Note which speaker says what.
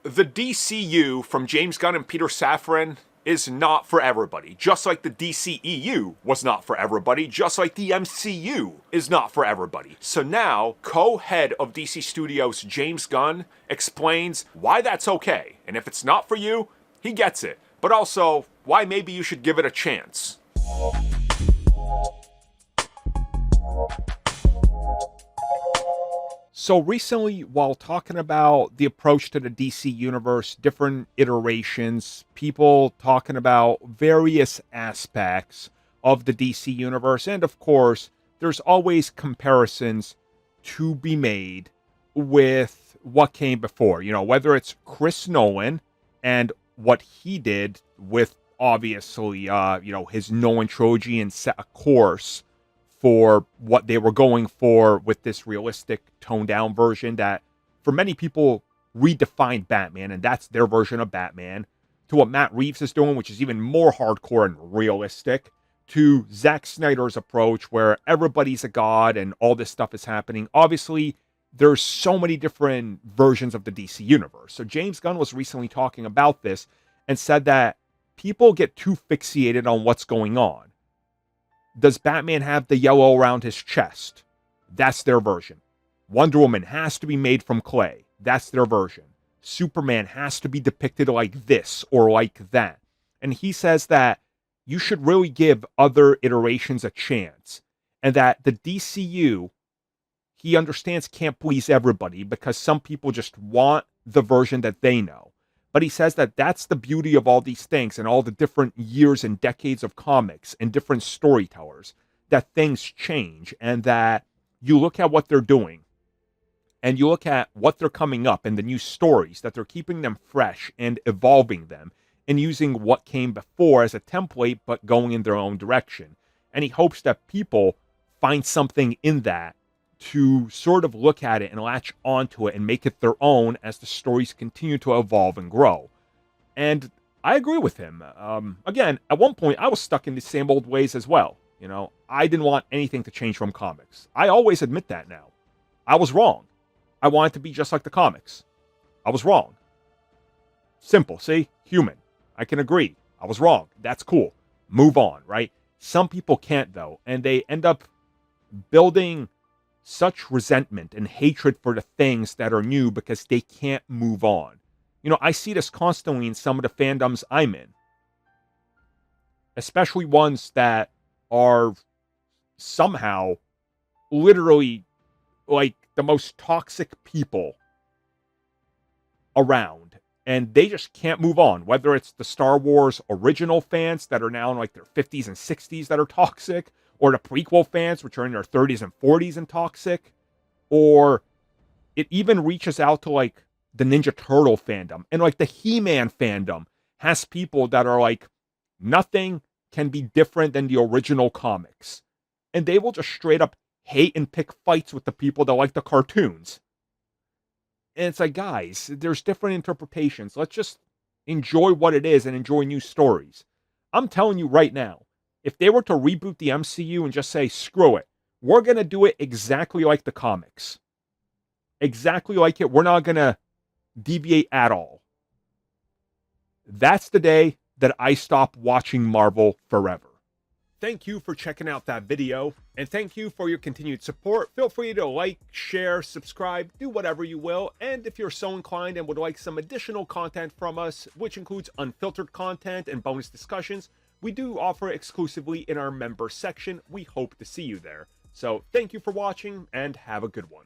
Speaker 1: The DCU from James Gunn and Peter Safran is not for everybody, just like the DCEU was not for everybody, just like the MCU is not for everybody. So now, co-head of DC Studios James Gunn explains why that's okay, and if it's not for you, he gets it, but also why maybe you should give it a chance. So recently, while talking about the approach to the DC universe, different iterations, people talking about various aspects of the DC universe, and of course, there's always comparisons to be made with what came before. You know, whether it's Chris Nolan and what he did with obviously, his Nolan trilogy and set a course for what they were going for with this realistic toned down version that for many people redefined Batman, and that's their version of Batman, to what Matt Reeves is doing, which is even more hardcore and realistic, to Zack Snyder's approach where everybody's a god and all this stuff is happening. Obviously, there's so many different versions of the DC universe. So James Gunn was recently talking about this and said that people get too fixated on what's going on. Does Batman have the yellow around his chest? That's their version. Wonder Woman has to be made from clay. That's their version. Superman has to be depicted like this or like that. And he says that you should really give other iterations a chance. And that the DCU, he understands, can't please everybody because some people just want the version that they know. But he says that that's the beauty of all these things and all the different years and decades of comics and different storytellers, that things change and that you look at what they're doing and you look at what they're coming up and the new stories, that they're keeping them fresh and evolving them and using what came before as a template, but going in their own direction. And he hopes that people find something in that to sort of look at it and latch onto it and make it their own as the stories continue to evolve and grow. And I agree with him. Again, at one point, I was stuck in the same old ways as well. You know, I didn't want anything to change from comics. I always admit that now. I was wrong. I wanted to be just like the comics. I was wrong. Simple, see? Human. I can agree. I was wrong. That's cool. Move on, right? Some people can't, though, and they end up building such resentment and hatred for the things that are new because they can't move on. You know, I see this constantly in some of the fandoms I'm in, especially ones that are somehow literally like the most toxic people around, and they just can't move on. Whether it's the Star Wars original fans that are now in like their 50s and 60s that are toxic, or the prequel fans, which are in their 30s and 40s and toxic, or it even reaches out to like the Ninja Turtle fandom, and like the He-Man fandom has people that are like, nothing can be different than the original comics, and they will just straight up hate and pick fights with the people that like the cartoons. And it's like, guys, there's different interpretations. Let's just enjoy what it is and enjoy new stories. I'm telling you right now, if they were to reboot the MCU and just say, screw it, we're going to do it exactly like the comics. Exactly like it. We're not going to deviate at all. That's the day that I stop watching Marvel forever. Thank you for checking out that video, and thank you for your continued support. Feel free to like, share, subscribe, do whatever you will, and if you're so inclined and would like some additional content from us, which includes unfiltered content and bonus discussions, we do offer exclusively in our member section. We hope to see you there. So thank you for watching and have a good one.